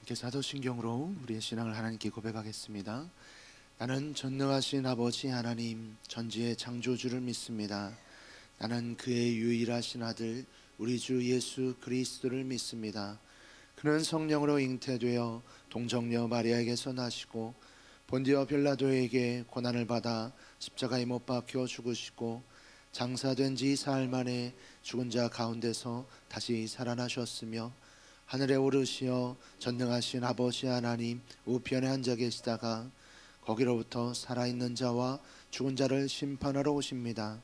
함께 사도신경으로 우리의 신앙을 하나님께 고백하겠습니다. 나는 전능하신 아버지 하나님 전지의 창조주를 믿습니다. 나는 그의 유일하신 아들 우리 주 예수 그리스도를 믿습니다. 그는 성령으로 잉태되어 동정녀 마리아에게서 나시고 본디오 빌라도에게 고난을 받아 십자가에 못 박혀 죽으시고 장사된 지 사흘 만에 죽은 자 가운데서 다시 살아나셨으며 하늘에 오르시어 전능하신 아버지 하나님 우편에 앉아 계시다가 거기로부터 살아있는 자와 죽은 자를 심판하러 오십니다.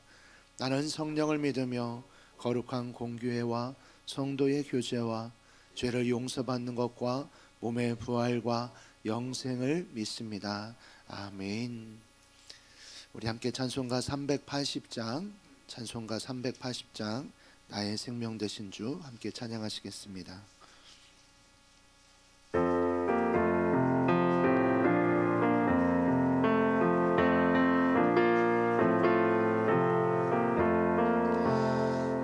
나는 성령을 믿으며 거룩한 공교회와 성도의 교제와 죄를 용서받는 것과 몸의 부활과 영생을 믿습니다. 아멘. 우리 함께 찬송가 380장 나의 생명 되신 주 함께 찬양하시겠습니다.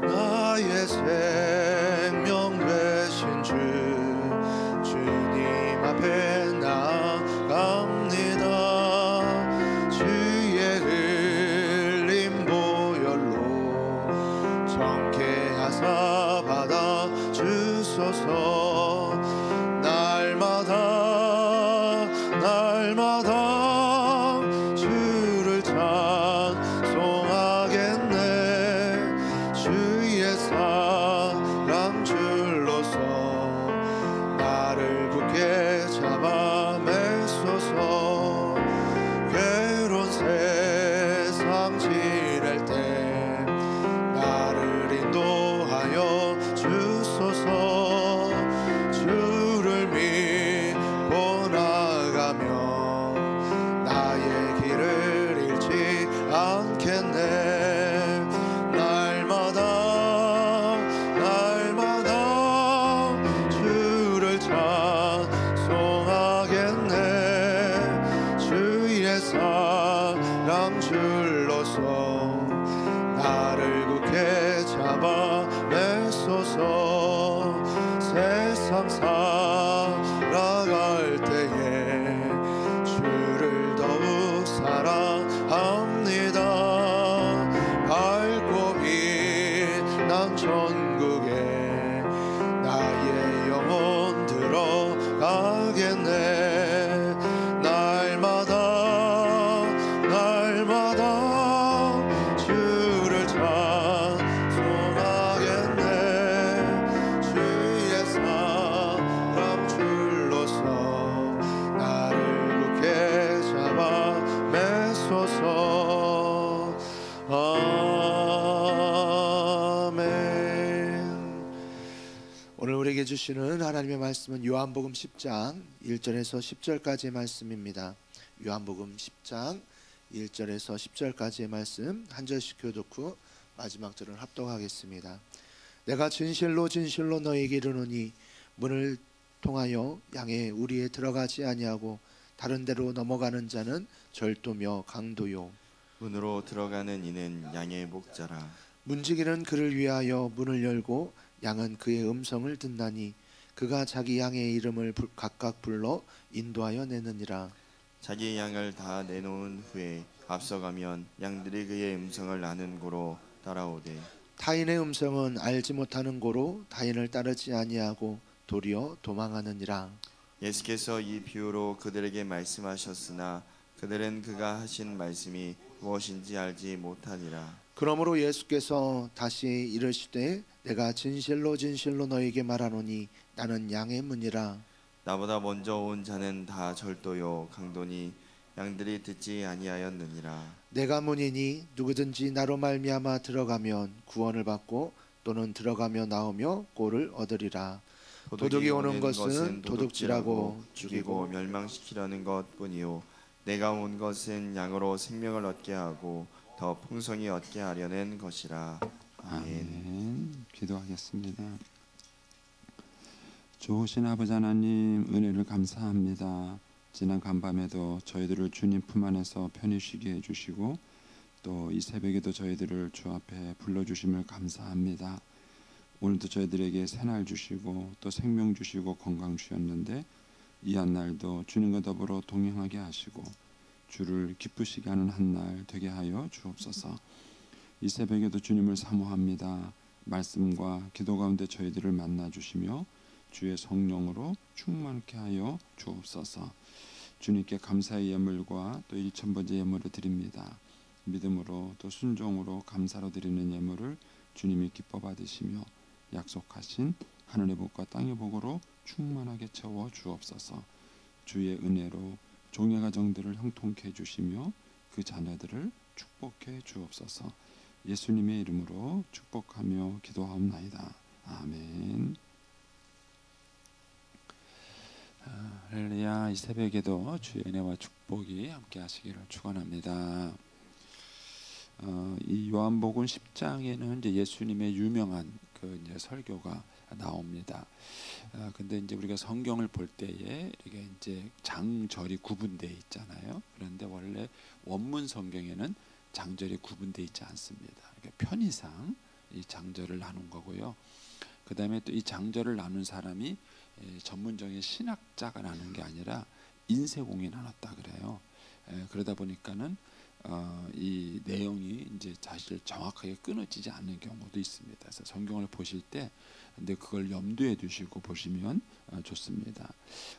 나의 생명 되신 주 주님 앞에 나갑니다. 주의 흘린 보혈로 정케 하사 받아 주소서. 날마다 주를 찬송하겠네. 주의 사랑 줄로서 나를 굳게 잡아 매소서. 괴로운 세상 지낼 때 나를 인도하여 주소서. 주를 믿고 나가며 나의 길을 잃지 않겠네. 날마다 주를 찬송하겠네. 주의 사랑 줄로서 나를 굳게 잡아 매소서. 세상 살아갈 때에 주를 더욱 사랑합니다. 밝고 빛난 천국에 나의 영혼 들어가겠네. 날마다 주를 찬송하겠네. 주의 사랑 줄로서 나를 굳게 잡아 매소서. 아멘. 오늘 우리에게 주시는 하나님의 말씀은 요한복음 10장 1절에서 10절까지의 말씀입니다. 요한복음 10장 1절에서 10절까지의 말씀 한 절씩 교독 후 마지막 절을 합독하겠습니다. 내가 진실로 너희에게 이르노니 문을 통하여 양의 우리에 들어가지 아니하고 다른 데로 넘어가는 자는 절도며 강도요 문으로 들어가는 이는 양의 목자라. 문지기는 그를 위하여 문을 열고 양은 그의 음성을 듣나니 그가 자기 양의 이름을 각각 불러 인도하여 내느니라. 자기 양을 다 내놓은 후에 앞서가면 양들이 그의 음성을 아는 고로 따라오되 타인의 음성은 알지 못하는 고로 타인을 따르지 아니하고 도리어 도망하느니라. 예수께서 이 비유로 그들에게 말씀하셨으나 그들은 그가 하신 말씀이 무엇인지 알지 못하니라. 그러므로 예수께서 다시 이르시되 내가 진실로 너희에게 말하노니 나는 양의 문이라. 나보다 먼저 온 자는 다 절도요 강도니 양들이 듣지 아니하였느니라. 내가 문이니 누구든지 나로 말미암아 들어가면 구원을 받고 또는 들어가며 나오며 꼴을 얻으리라. 도둑이 오는 것은 도둑질하고 죽이고 멸망시키려는 것뿐이요 내가 온 것은 양으로 생명을 얻게 하고 더 풍성히 얻게 하려는 것이라. 아멘. 기도하겠습니다. 좋으신 아버지 하나님 은혜를 감사합니다. 지난 간밤에도 저희들을 주님 품 안에서 편히 쉬게 해주시고 또 이 새벽에도 저희들을 주 앞에 불러주심을 감사합니다. 오늘도 저희들에게 새날 주시고 또 생명 주시고 건강 주셨는데 이 한 날도 주님과 더불어 동행하게 하시고 주를 기쁘시게 하는 한 날 되게 하여 주옵소서. 이 새벽에도 주님을 사모합니다. 말씀과 기도 가운데 저희들을 만나 주시며 주의 성령으로 충만케 하여 주옵소서. 주님께 감사의 예물과 또 1000번째 예물을 드립니다. 믿음으로 또 순종으로 감사로 드리는 예물을 주님이 기뻐 받으시며 약속하신 하늘의 복과 땅의 복으로 충만하게 채워 주옵소서. 주의 은혜로 종의 가정들을 형통케 해주시며 그 자녀들을 축복해 주옵소서. 예수님의 이름으로 축복하며 기도하옵나이다. 아멘. 할렐루야. 이 새벽에도 주의 은혜와 축복이 함께 하시기를 축원합니다. 이 요한복음 10장에는 이제 예수님의 유명한 그 이제 설교가 나옵니다. 근데 이제 우리가 성경을 볼 때에 이게 이제 장절이 구분되어 있잖아요. 그런데 원래 원문 성경에는 장절이 구분되어 있지 않습니다. 그러니까 편의상 이 장절을 나눈 거고요. 그 다음에 또 이 장절을 나눈 사람이 전문적인 신학자가 나눈 게 아니라 인쇄공이 나눴다 그래요. 그러다 보니까는 이 내용이 이제 사실 정확하게 끊어지지 않는 경우도 있습니다. 그래서 성경을 보실 때 근데 그걸 염두에 두시고 보시면 좋습니다.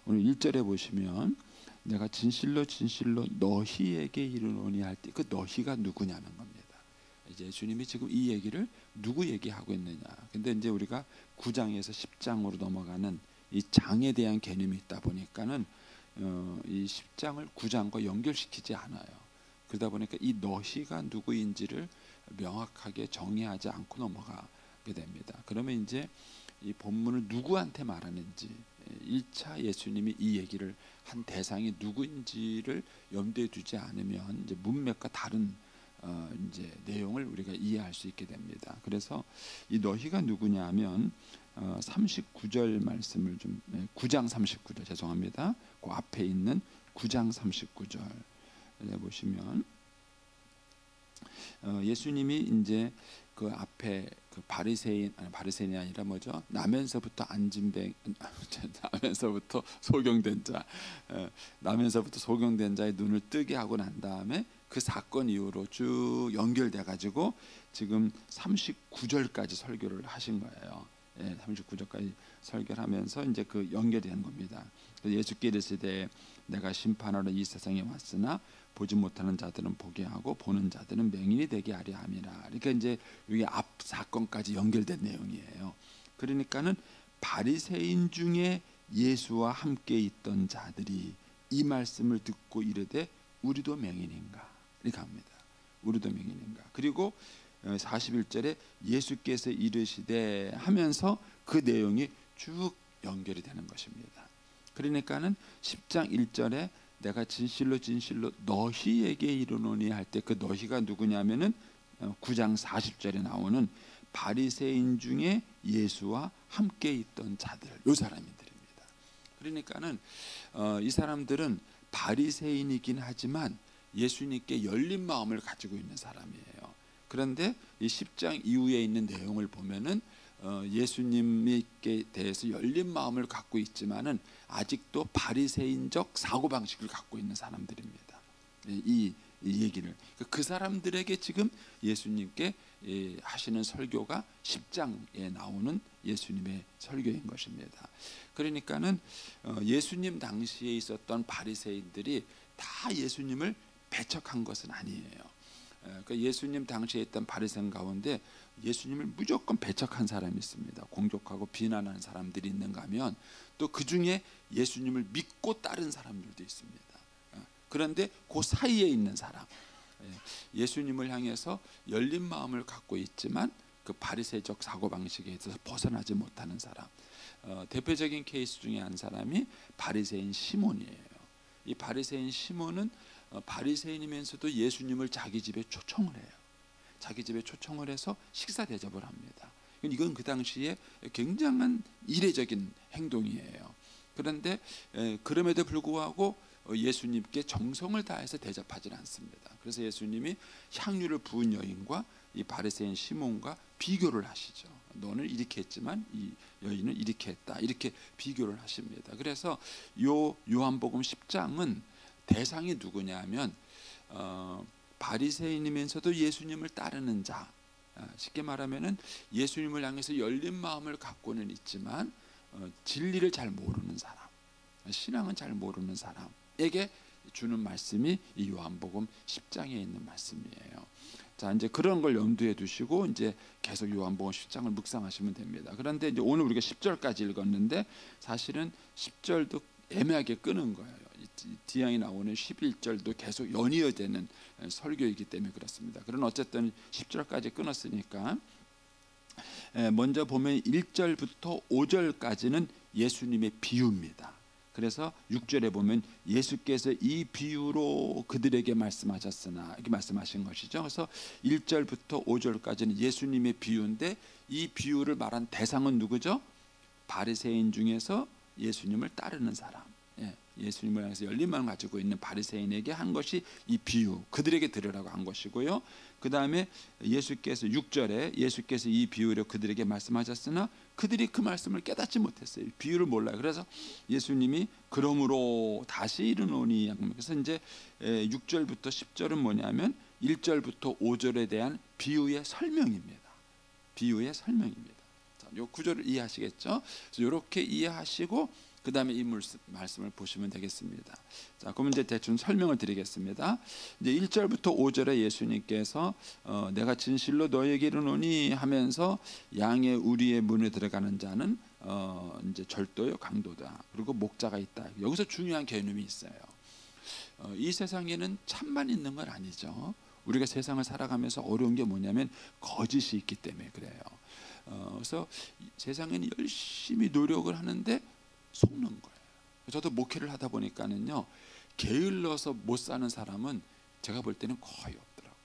오늘 1절에 보시면 내가 진실로 진실로 너희에게 이르노니 할 때 그 너희가 누구냐는 겁니다. 이제 예수님이 지금 이 얘기를 누구 얘기하고 있느냐. 근데 이제 우리가 9장에서 10장으로 넘어가는 이 장에 대한 개념이 있다 보니까는 이 10장을 9장과 연결시키지 않아요. 그러다 보니까 이 너희가 누구인지를 명확하게 정의하지 않고 넘어가게 됩니다. 그러면 이제 이 본문을 누구한테 말하는지 1차 예수님이 이 얘기를 한 대상이 누구인지를 염두에 두지 않으면 이제 문맥과 다른 이제 내용을 우리가 이해할 수 있게 됩니다. 그래서 이 너희가 누구냐면 39절 말씀을 좀 9장 39절 죄송합니다. 그 앞에 있는 9장 39절 보시면 예수님이 이제 그 앞에 그 바리새인이 아니라 뭐죠? 나면서부터 나면서부터 소경된 자, 나면서부터 소경된 자의 눈을 뜨게 하고 난 다음에 그 사건 이후로 쭉 연결돼 가지고 지금 39절까지 설교를 하신 거예요. 39절까지 설교를 하면서 이제 그 연결이 된 겁니다. 예수께 이르시되 내가 심판하러 이 세상에 왔으나 보지 못하는 자들은 보게 하고 보는 자들은 맹인이 되게 하려 함이라. 그러니까 이제 이게 앞 사건까지 연결된 내용이에요. 그러니까는 바리새인 중에 예수와 함께 있던 자들이 이 말씀을 듣고 이르되 우리도 맹인인가 이렇게 합니다. 우리도 맹인인가. 그리고 41절에 예수께서 이르시되 하면서 그 내용이 쭉 연결이 되는 것입니다. 그러니까는 10장 1절에 내가 진실로 진실로 너희에게 이르노니 할 때 그 너희가 누구냐면은 9장 40절에 나오는 바리새인 중에 예수와 함께 있던 자들, 요 사람들입니다. 그러니까는 이 사람들은 바리새인이긴 하지만 예수님께 열린 마음을 가지고 있는 사람이에요. 그런데 이 10장 이후에 있는 내용을 보면은 예수님께 대해서 열린 마음을 갖고 있지만은 아직도 바리새인적 사고 방식을 갖고 있는 사람들입니다. 이 얘기를 그 사람들에게 지금 예수님께 하시는 설교가 10장에 나오는 예수님의 설교인 것입니다. 그러니까는 예수님 당시에 있었던 바리새인들이 다 예수님을 배척한 것은 아니에요. 그 예수님 당시에 있던 바리새인 가운데 예수님을 무조건 배척한 사람이 있습니다. 공격하고 비난하는 사람들이 있는가 하면 또 그 중에 예수님을 믿고 따른 사람들도 있습니다. 그런데 그 사이에 있는 사람, 예수님을 향해서 열린 마음을 갖고 있지만 그 바리새적 사고방식에 있어서 벗어나지 못하는 사람, 대표적인 케이스 중에 한 사람이 바리새인 시몬이에요. 이 바리새인 시몬은 바리새인이면서도 예수님을 자기 집에 초청을 해요. 자기 집에 초청을 해서 식사 대접을 합니다. 이건 그 당시에 굉장한 이례적인 행동이에요. 그런데 그럼에도 불구하고 예수님께 정성을 다해서 대접하지 않습니다. 그래서 예수님이 향유를 부은 여인과 이 바리새인 시몬과 비교를 하시죠. 너는 이렇게 했지만 이 여인은 이렇게 했다. 이렇게 비교를 하십니다. 그래서 요한복음 10장은 대상이 누구냐면 바리새인이면서도 예수님을 따르는 자, 쉽게 말하면은 예수님을 향해서 열린 마음을 갖고는 있지만 진리를 잘 모르는 사람, 신앙은 잘 모르는 사람에게 주는 말씀이 이 요한복음 10장에 있는 말씀이에요. 자, 이제 그런 걸 염두에 두시고 이제 계속 요한복음 10장을 묵상하시면 됩니다. 그런데 이제 오늘 우리가 10절까지 읽었는데 사실은 10절도 애매하게 끄는 거예요. 뒤에 나오는 11절도 계속 연이어지는 설교이기 때문에 그렇습니다. 그런 어쨌든 10절까지 끊었으니까 먼저 보면 1절부터 5절까지는 예수님의 비유입니다. 그래서 6절에 보면 예수께서 이 비유로 그들에게 말씀하셨으나 이렇게 말씀하신 것이죠. 그래서 1절부터 5절까지는 예수님의 비유인데 이 비유를 말한 대상은 누구죠? 바리새인 중에서 예수님을 따르는 사람, 예수님을 향해서 열린 마음을 가지고 있는 바리새인에게 한 것이 이 비유, 그들에게 들으라고 한 것이고요. 그 다음에 예수께서 6절에 예수께서 이 비유로 그들에게 말씀하셨으나 그들이 그 말씀을 깨닫지 못했어요. 비유를 몰라요. 그래서 예수님이 그러므로 다시 이르노니, 그래서 이제 6절부터 10절은 뭐냐면 1절부터 5절에 대한 비유의 설명입니다. 비유의 설명입니다. 자, 요 구절을 이해하시겠죠? 그래서 이렇게 이해하시고 그 다음에 이 말씀을 보시면 되겠습니다. 자, 그럼 이제 대충 설명을 드리겠습니다. 이제 1절부터 5절에 예수님께서 내가 진실로 너에게 이르노니 하면서 양의 우리의 문에 들어가는 자는 이제 절도요, 강도다. 그리고 목자가 있다. 여기서 중요한 개념이 있어요. 이 세상에는 참만 있는 건 아니죠. 우리가 세상을 살아가면서 어려운 게 뭐냐면 거짓이 있기 때문에 그래요. 그래서 세상에는 열심히 노력을 하는데 속는 거예요. 저도 목회를 하다 보니까는요, 게을러서 못 사는 사람은 제가 볼 때는 거의 없더라고요.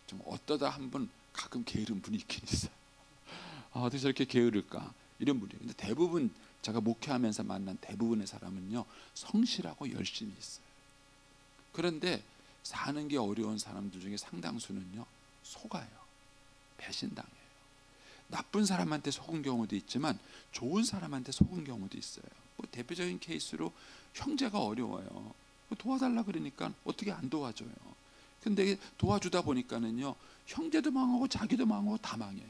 좀 어떠다 한번 가끔 게으른 분이 있긴 있어요. 어떻게 저렇게 게으를까 이런 분이에요. 근데 대부분 제가 목회하면서 만난 대부분의 사람은요, 성실하고 열심히 있어요. 그런데 사는 게 어려운 사람들 중에 상당수는요, 속아요. 배신당해요. 나쁜 사람한테 속은 경우도 있지만 좋은 사람한테 속은 경우도 있어요. 뭐 대표적인 케이스로 형제가 어려워요. 도와달라 그러니까 어떻게 안 도와줘요. 근데 도와주다 보니까는요, 형제도 망하고 자기도 망하고 다 망해요.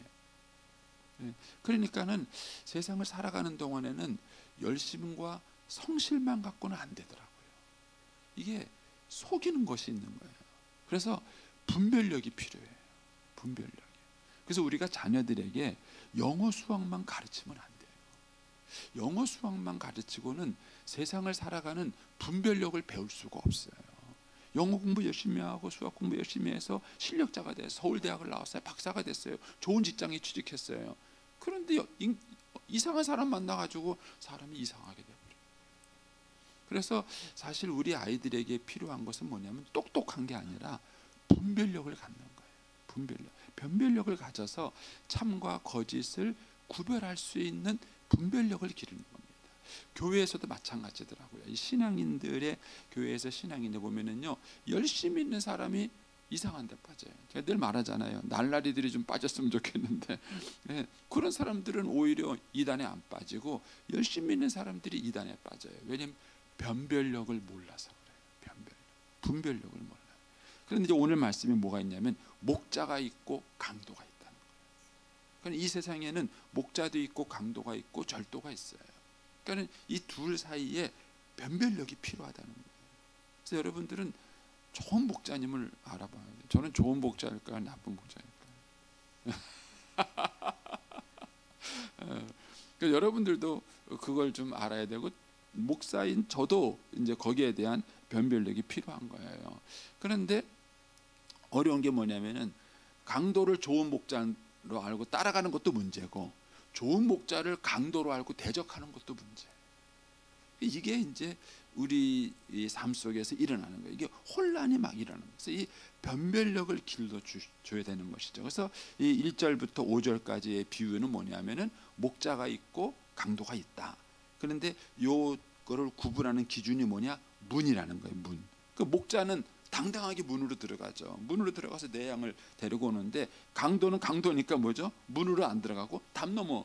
그러니까는 세상을 살아가는 동안에는 열심과 성실만 갖고는 안 되더라고요. 이게 속이는 것이 있는 거예요. 그래서 분별력이 필요해요. 분별력. 그래서 우리가 자녀들에게 영어 수학만 가르치면 안 돼요. 영어 수학만 가르치고는 세상을 살아가는 분별력을 배울 수가 없어요. 영어 공부 열심히 하고 수학 공부 열심히 해서 실력자가 돼서 서울대학을 나왔어요. 박사가 됐어요. 좋은 직장에 취직했어요. 그런데 이상한 사람 만나가지고 사람이 이상하게 돼버려요. 그래서 사실 우리 아이들에게 필요한 것은 뭐냐면 똑똑한 게 아니라 분별력을 갖는 거예요. 분별력. 변별력을 가져서 참과 거짓을 구별할 수 있는 분별력을 기르는 겁니다. 교회에서도 마찬가지더라고요. 이 신앙인들의 교회에서 신앙인들 보면은요, 열심히 있는 사람이 이상한 데 빠져요. 제가 늘 말하잖아요. 날라리들이 좀 빠졌으면 좋겠는데 그런 사람들은 오히려 이단에 안 빠지고 열심히 있는 사람들이 이단에 빠져요. 왜냐하면 변별력을 몰라서 그래요. 분별력을 몰라요. 그런데 이제 오늘 말씀이 뭐가 있냐면 목자가 있고 강도가 있다는 거예요. 그러니까 이 세상에는 목자도 있고 강도가 있고 절도가 있어요. 그러니까 이 둘 사이에 변별력이 필요하다는 거예요. 그래서 여러분들은 좋은 목자님을 알아봐야 돼요. 저는 좋은 목자일까요? 나쁜 목자일까요? 그러니까 여러분들도 그걸 좀 알아야 되고 목사인 저도 이제 거기에 대한 변별력이 필요한 거예요. 그런데 어려운 게 뭐냐면은 강도를 좋은 목자로 알고 따라가는 것도 문제고 좋은 목자를 강도로 알고 대적하는 것도 문제예요. 이게 이제 우리 삶 속에서 일어나는 거예요. 이게 혼란이 막 일어나는 거예요. 그래서 이 변별력을 길러줘야 되는 것이죠. 그래서 이 1절부터 5절까지의 비유는 뭐냐면은 목자가 있고 강도가 있다. 그런데 요거를 구분하는 기준이 뭐냐? 문이라는 거예요. 문. 그 목자는 당당하게 문으로 들어가죠. 문으로 들어가서 내 양을 데리고 오는데 강도는 강도니까 뭐죠? 문으로 안 들어가고 담 넘어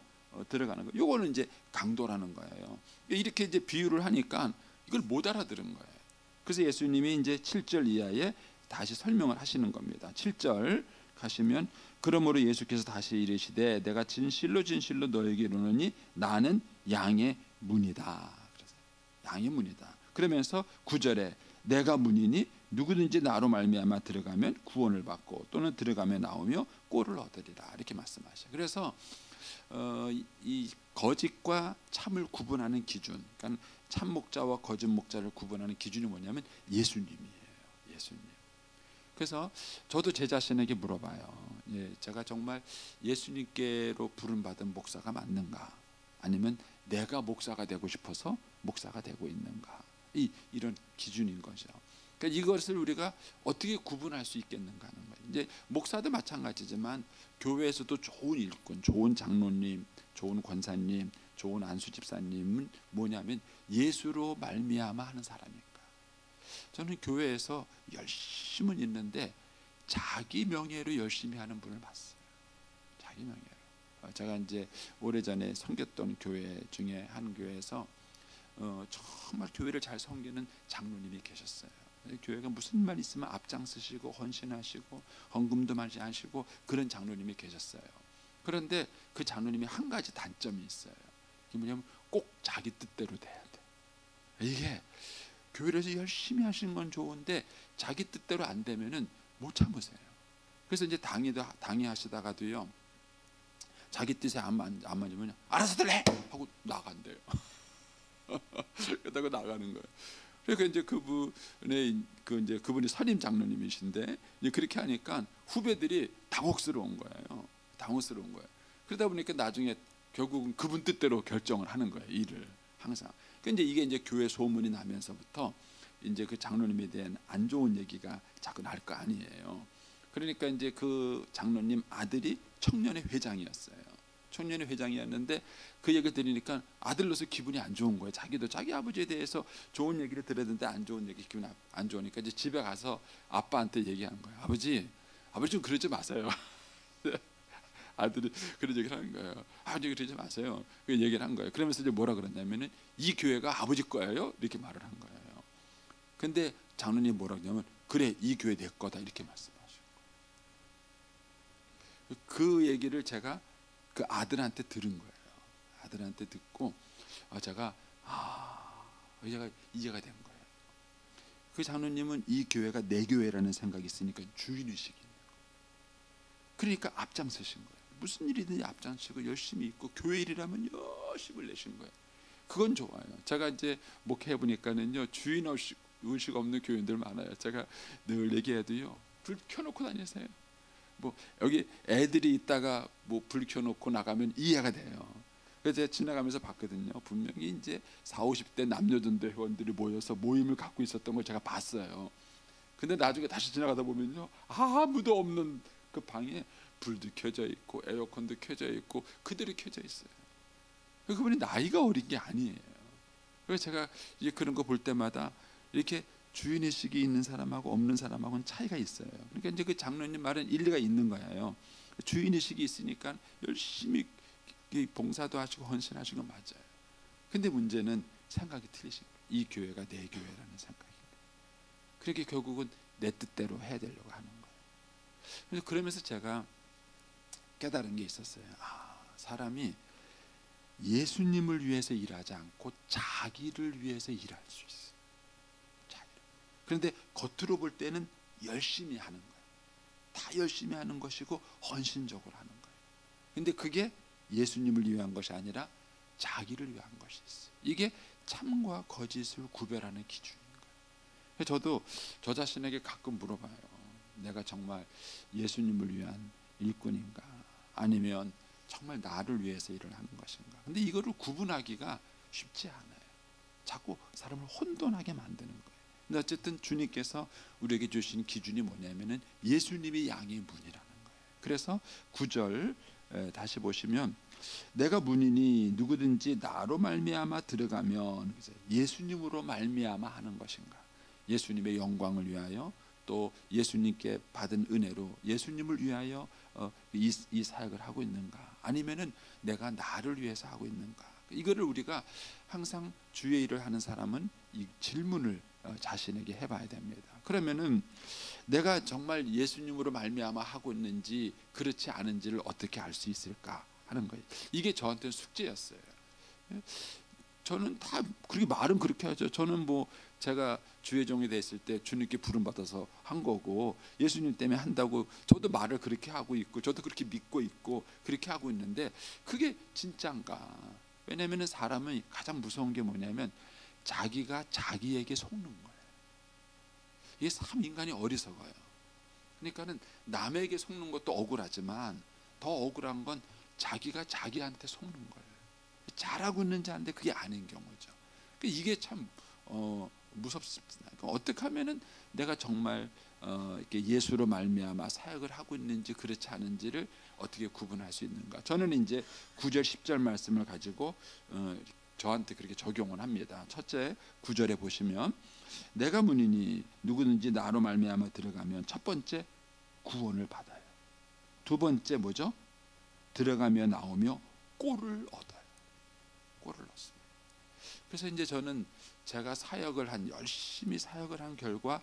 들어가는 거예요. 요거는 이제 강도라는 거예요. 이렇게 이제 비유를 하니까 이걸 못 알아들은 거예요. 그래서 예수님이 이제 7절 이하에 다시 설명을 하시는 겁니다. 7절 가시면 그러므로 예수께서 다시 이르시되 내가 진실로 진실로 너에게 이르노니 나는 양의 문이다. 그래서 양의 문이다. 그러면서 9절에 내가 문이니 누구든지 나로 말미암아 들어가면 구원을 받고 또는 들어가며 나오며 꼴을 얻으리라 이렇게 말씀하셔요. 그래서 이 거짓과 참을 구분하는 기준, 그러니까 참 목자와 거짓 목자를 구분하는 기준이 뭐냐면 예수님이에요. 예수님. 그래서 저도 제 자신에게 물어봐요. 제가 정말 예수님께로 부름받은 목사가 맞는가? 아니면 내가 목사가 되고 싶어서 목사가 되고 있는가? 이런 기준인 거죠. 그러니까 이것을 우리가 어떻게 구분할 수 있겠는가 하는 거예요. 이제 목사도 마찬가지지만 교회에서도 좋은 일꾼, 좋은 장로님, 좋은 권사님, 좋은 안수 집사님은 뭐냐면 예수로 말미암아 하는 사람인가. 저는 교회에서 열심은 있는데 자기 명예로 열심히 하는 분을 봤어요. 자기 명예로. 제가 이제 오래전에 섬겼던 교회 중에 한 교회에서 정말 교회를 잘 섬기는 장로님이 계셨어요. 교회가 무슨 말 있으면 앞장서시고 헌신하시고 헌금도 많이 하시고 그런 장로님이 계셨어요. 그런데 그 장로님이 한 가지 단점이 있어요. 그게 뭐냐면 꼭 자기 뜻대로 돼야 돼. 이게 교회에서 열심히 하시는 건 좋은데 자기 뜻대로 안 되면은 못 참으세요. 그래서 이제 당회하시다가도요 자기 뜻에 안 맞으면 알아서들 해 하고 나간대요. 그러다가 나가는 거예요. 그러니까 이제 그분이 선임 장로님이신데 이제 그렇게 하니까 후배들이 당혹스러운 거예요. 당혹스러운 거예요. 그러다 보니까 나중에 결국은 그분 뜻대로 결정을 하는 거예요. 일을 항상. 그러니까 이게 이제 교회 소문이 나면서부터 이제 그 장로님에 대한 안 좋은 얘기가 자꾸 날 거 아니에요. 그러니까 이제 그 장로님 아들이 청년회 회장이었어요. 청년회 회장이었는데 그 얘기를 들으니까 아들로서 기분이 안 좋은 거예요. 자기도 자기 아버지에 대해서 좋은 얘기를 들어야 되는데 안 좋은 얘기, 기분이 안 좋으니까 이제 집에 가서 아빠한테 얘기한 거예요. 아버지 좀 그러지 마세요. 아들이 그런 얘기를 하는 거예요. 아버지 그러지 마세요. 그 얘기를 한 거예요. 그러면서 이제 뭐라 그랬냐면은 이 교회가 아버지 거예요. 이렇게 말을 한 거예요. 근데 장로님이 뭐라 그러냐면 그래 이 교회 내 거다 이렇게 말씀하시고 그 얘기를 제가 그 아들한테 들은 거예요. 아들한테 듣고 제가 이해가 된 거예요. 그 장로님은 이 교회가 내 교회라는 생각이 있으니까 주인의식이 있는 거예요. 그러니까 앞장서신 거예요. 무슨 일이든지 앞장서고 열심히 있고 교회 일이라면 열심히 내신 거예요. 그건 좋아요. 제가 이제 목회해 보니까는요 주인 의식 없는 교인들 많아요. 제가 늘 얘기해도요 불 켜놓고 다니세요. 뭐 여기 애들이 있다가 뭐 불 켜놓고 나가면 이해가 돼요. 그래서 제가 지나가면서 봤거든요. 분명히 이제 40, 50대 남녀전도 회원들이 모여서 모임을 갖고 있었던 걸 제가 봤어요. 근데 나중에 다시 지나가다 보면요 아무도 없는 그 방에 불도 켜져 있고 에어컨도 켜져 있고 그대로 켜져 있어요. 그분이 나이가 어린 게 아니에요. 그래서 제가 이제 그런 거 볼 때마다 이렇게 주인의식이 있는 사람하고 없는 사람하고는 차이가 있어요. 그러니까 이제 그 장로님 말은 일리가 있는 거예요. 주인의식이 있으니까 열심히 봉사도 하시고 헌신하시는 건 맞아요. 근데 문제는 생각이 틀리신 거예요. 이 교회가 내 교회라는 생각이에요. 그렇게 결국은 내 뜻대로 해야 되려고 하는 거예요. 그러면서 제가 깨달은 게 있었어요. 사람이 예수님을 위해서 일하지 않고 자기를 위해서 일할 수 있어요. 그런데 겉으로 볼 때는 열심히 하는 거예요. 다 열심히 하는 것이고 헌신적으로 하는 거예요. 그런데 그게 예수님을 위한 것이 아니라 자기를 위한 것이 있어요. 이게 참과 거짓을 구별하는 기준인 거예요. 저도 저 자신에게 가끔 물어봐요. 내가 정말 예수님을 위한 일꾼인가? 아니면 정말 나를 위해서 일을 하는 것인가? 근데 이거를 구분하기가 쉽지 않아요. 자꾸 사람을 혼돈하게 만드는 거예요. 근데 어쨌든 주님께서 우리에게 주신 기준이 뭐냐면은 예수님이 양의 문이라는 거예요. 그래서 9절 다시 보시면 내가 문이니 누구든지 나로 말미암아 들어가면 예수님으로 말미암아 하는 것인가? 예수님의 영광을 위하여 또 예수님께 받은 은혜로 예수님을 위하여 이 사역을 하고 있는가, 아니면은 내가 나를 위해서 하고 있는가. 이거를 우리가 항상 주의 일을 하는 사람은 이 질문을 자신에게 해봐야 됩니다. 그러면은 내가 정말 예수님으로 말미암아 하고 있는지 그렇지 않은지를 어떻게 알 수 있을까 하는 거예요. 이게 저한테는 숙제였어요. 저는 다 그렇게 말은 그렇게 하죠. 저는 뭐 제가 주의 종이 됐을 때 주님께 부름 받아서 한 거고, 예수님 때문에 한다고 저도 말을 그렇게 하고 있고, 저도 그렇게 믿고 있고 그렇게 하고 있는데 그게 진짜인가? 왜냐하면 사람은 가장 무서운 게 뭐냐면 자기가 자기에게 속는 거예요. 이게 참 인간이 어리석어요. 그러니까는 남에게 속는 것도 억울하지만 더 억울한 건 자기가 자기한테 속는 거예요. 잘하고 있는지 아는데 그게 아닌 경우죠. 이게 참 무섭습니다. 어떻게 하면은 내가 정말 이렇게 예수로 말미암아 사역을 하고 있는지 그렇지 않은지를 어떻게 구분할 수 있는가? 저는 이제 9절 10절 말씀을 가지고 저한테 그렇게 적용을 합니다. 첫째 9절에 보시면 내가 문이니 누구든지 나로 말미암아 들어가면 첫 번째 구원을 받아요. 두 번째 뭐죠? 들어가며 나오며 꼴을 얻어요. 꼴을 얻습니다. 그래서 이제 저는 제가 열심히 사역을 한 결과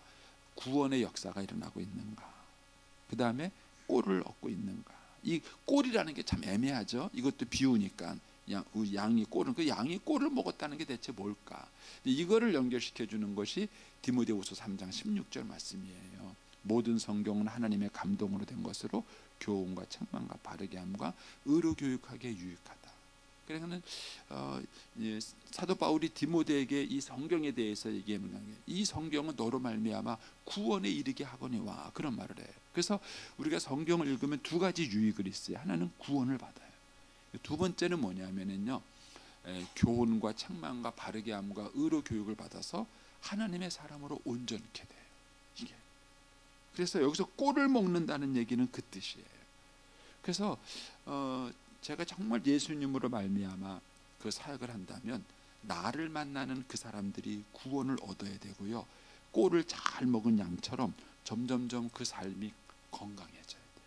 구원의 역사가 일어나고 있는가, 그 다음에 꼴을 얻고 있는가. 이 꼴이라는 게 참 애매하죠. 이것도 비유니까 양이 꼴은, 그 양이 꼴을 먹었다는 게 대체 뭘까? 이거를 연결시켜 주는 것이 디모데후서 3장 16절 말씀이에요. 모든 성경은 하나님의 감동으로 된 것으로 교훈과 책망과 바르게 함과 의로 교육하기에 유익하다. 그러니까는 사도 바울이 디모데에게 이 성경에 대해서 얘기하는 게, 이 성경은 너로 말미암아 구원에 이르게 하거니와, 그런 말을 해요. 그래서 우리가 성경을 읽으면 두 가지 유익을 있어요. 하나는 구원을 받아요. 두 번째는 뭐냐면은요, 교훈과 책망과 바르게 함과 의로 교육을 받아서 하나님의 사람으로 온전케 돼요. 이게. 그래서 여기서 꼴을 먹는다는 얘기는 그 뜻이에요. 그래서 제가 정말 예수님으로 말미암아 그 사역을 한다면 나를 만나는 그 사람들이 구원을 얻어야 되고요, 꼴을 잘 먹은 양처럼 점점점 그 삶이 건강해져야 돼요.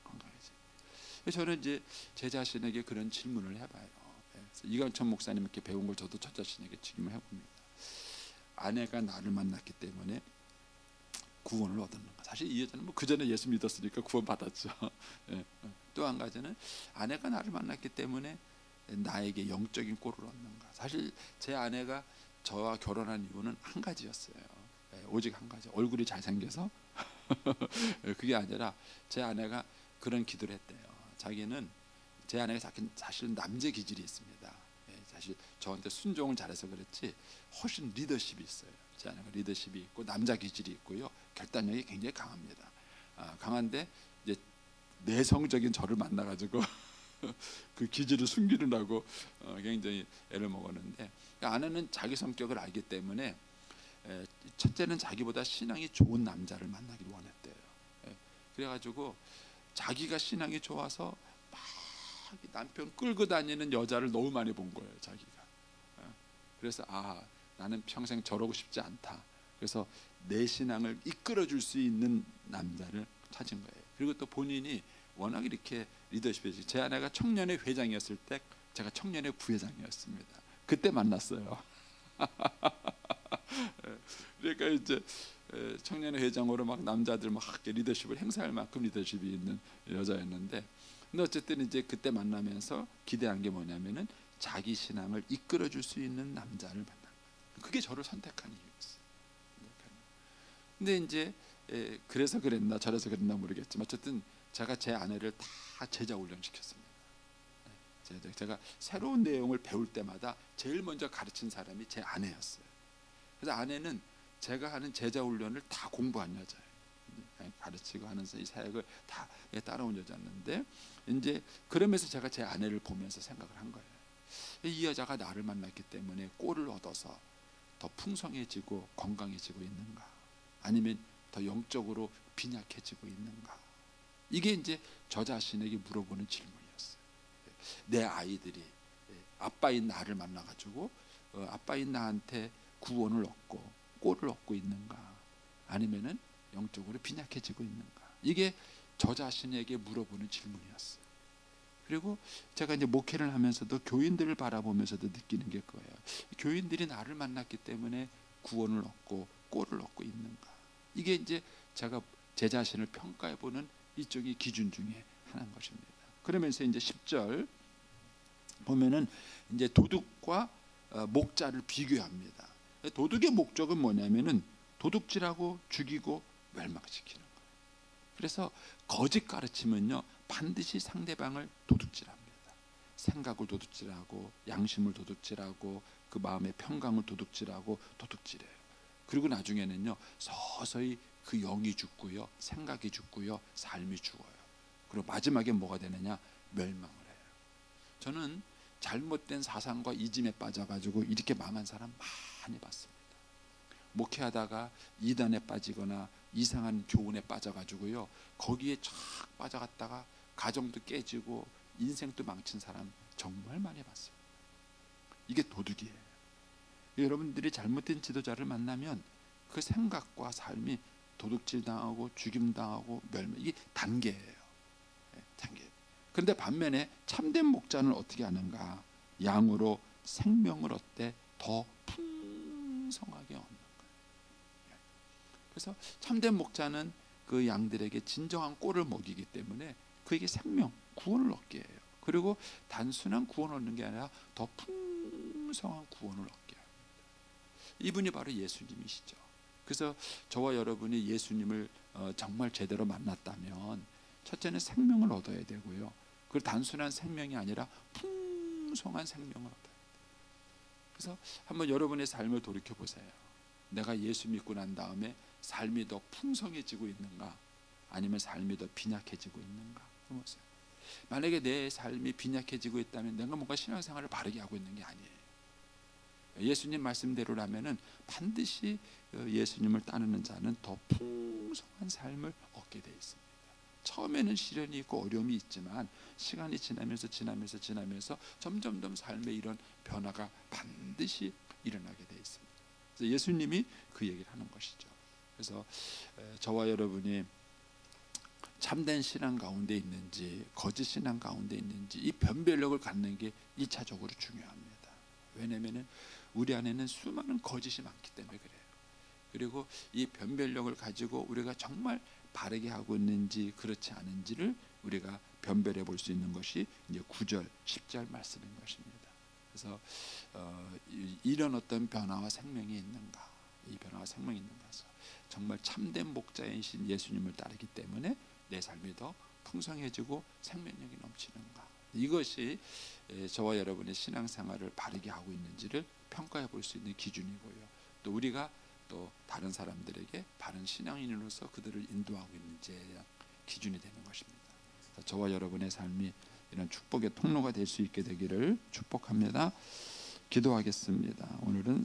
건강해져요. 저는 이제 제 자신에게 그런 질문을 해봐요. 이강천 목사님께 배운 걸 저도 저 자신에게 질문을 해봅니다. 아내가 나를 만났기 때문에 구원을 얻었는가? 사실 이 여자는 그 전에 예수 믿었으니까 구원 받았죠. 또 한 가지는 아내가 나를 만났기 때문에 나에게 영적인 꼴을 얻는가? 사실 제 아내가 저와 결혼한 이유는 한 가지였어요. 오직 한 가지. 얼굴이 잘생겨서. 그게 아니라 제 아내가 그런 기도를 했대요. 제 아내가 사실 남자 기질이 있습니다. 사실 저한테 순종을 잘해서 그렇지 훨씬 리더십이 있어요. 제 아내가 리더십이 있고 남자 기질이 있고요, 결단력이 굉장히 강합니다. 강한데 이제 내성적인 저를 만나가지고 그 기질을 숨기느라고 굉장히 애를 먹었는데, 아내는 자기 성격을 알기 때문에 첫째는 자기보다 신앙이 좋은 남자를 만나기를 원했대요. 그래가지고 자기가 신앙이 좋아서 막 남편 끌고 다니는 여자를 너무 많이 본 거예요, 자기가. 그래서 나는 평생 저러고 싶지 않다. 그래서 내 신앙을 이끌어줄 수 있는 남자를 찾은 거예요. 그리고 또 본인이 워낙 이렇게 리더십이, 제 아내가 청년회 회장이었을 때 제가 청년회 부회장이었습니다. 그때 만났어요. 그러니까 이제 청년회 회장으로 막 남자들 막 리더십을 행사할 만큼 리더십이 있는 여자였는데, 근데 어쨌든 이제 그때 만나면서 기대한 게 뭐냐면은 자기 신앙을 이끌어줄 수 있는 남자를 만난 거예요. 그게 저를 선택한 이유였어요. 근데 이제 그래서 그랬나 저래서 그랬나 모르겠지만 어쨌든 제가 제 아내를 다 제자 훈련시켰습니다. 제가 새로운 내용을 배울 때마다 제일 먼저 가르친 사람이 제 아내였어요. 그래서 아내는 제가 하는 제자 훈련을 다 공부한 여자예요. 가르치고 하는 이 사역을 다 따라온 여자였는데, 이제 그러면서 제가 제 아내를 보면서 생각을 한 거예요. 이 여자가 나를 만났기 때문에 꼴을 얻어서 더 풍성해지고 건강해지고 있는가, 아니면 더 영적으로 빈약해지고 있는가? 이게 이제 저 자신에게 물어보는 질문이었어요. 내 아이들이 아빠인 나를 만나가지고 아빠인 나한테 구원을 얻고 꼴을 얻고 있는가, 아니면은 영적으로 빈약해지고 있는가? 이게 저 자신에게 물어보는 질문이었어요. 그리고 제가 이제 목회를 하면서도 교인들을 바라보면서도 느끼는 게 그거예요. 교인들이 나를 만났기 때문에 구원을 얻고 꼴을 얻고 있는가? 이게 이제 제가 제 자신을 평가해 보는 이쪽의 기준 중에 하나인 것입니다. 그러면서 이제 10절 보면은 이제 도둑과 목자를 비교합니다. 도둑의 목적은 뭐냐면은 도둑질하고 죽이고 멸망시키는 거예요. 그래서 거짓 가르침은요 반드시 상대방을 도둑질합니다. 생각을 도둑질하고 양심을 도둑질하고 그 마음의 평강을 도둑질하고 도둑질해요. 그리고 나중에는요 서서히 그 영이 죽고요, 생각이 죽고요, 삶이 죽어요. 그리고 마지막에 뭐가 되느냐? 멸망을 해요. 저는 잘못된 사상과 이짐에 빠져가지고 이렇게 망한 사람 많이 봤습니다. 목회하다가 이단에 빠지거나 이상한 교훈에 빠져가지고요 거기에 쫙 빠져갔다가 가정도 깨지고 인생도 망친 사람 정말 많이 봤습니다. 이게 도둑이에요. 여러분들이 잘못된 지도자를 만나면 그 생각과 삶이 도둑질 당하고 죽임 당하고 멸망, 이게 단계예요. 단계. 그런데 반면에 참된 목자는 어떻게 하는가? 양으로 생명을 얻되 더 풍성하게 얻는 거예요. 그래서 참된 목자는 그 양들에게 진정한 꼴을 먹이기 때문에 그에게 생명, 구원을 얻게 해요. 그리고 단순한 구원을 얻는 게 아니라 더 풍성한 구원을 얻게 합니다. 이분이 바로 예수님이시죠. 그래서 저와 여러분이 예수님을 정말 제대로 만났다면 첫째는 생명을 얻어야 되고요. 그 단순한 생명이 아니라 풍성한 생명을 얻어야 돼요. 그래서 한번 여러분의 삶을 돌이켜 보세요. 내가 예수 믿고 난 다음에 삶이 더 풍성해지고 있는가? 아니면 삶이 더 빈약해지고 있는가? 보세요. 만약에 내 삶이 빈약해지고 있다면 내가 뭔가 신앙생활을 바르게 하고 있는 게 아니에요. 예수님 말씀대로라면은 반드시 예수님을 따르는 자는 더 풍성한 삶을 얻게 돼 있습니다. 처음에는 시련이 있고 어려움이 있지만 시간이 지나면서 점점점 삶의 이런 변화가 반드시 일어나게 돼 있습니다. 그래서 예수님이 그 얘기를 하는 것이죠. 그래서 저와 여러분이 참된 신앙 가운데 있는지 거짓 신앙 가운데 있는지 이 변별력을 갖는 게 1차적으로 중요합니다. 왜냐하면 우리 안에는 수많은 거짓이 많기 때문에 그래요. 그리고 이 변별력을 가지고 우리가 정말 바르게 하고 있는지 그렇지 않은지를 우리가 변별해 볼 수 있는 것이 이제 9절, 10절 말씀인 것입니다. 그래서 이런 어떤 변화와 생명이 있는가, 이 변화와 생명이 있는가 해서 정말 참된 목자이신 예수님을 따르기 때문에 내 삶이 더 풍성해지고 생명력이 넘치는가, 이것이 저와 여러분의 신앙생활을 바르게 하고 있는지를 평가해 볼 수 있는 기준이고요. 또 우리가 또 다른 사람들에게 바른 신앙인으로서 그들을 인도하고 있는지에 대한 기준이 되는 것입니다. 저와 여러분의 삶이 이런 축복의 통로가 될 수 있게 되기를 축복합니다. 기도하겠습니다. 오늘은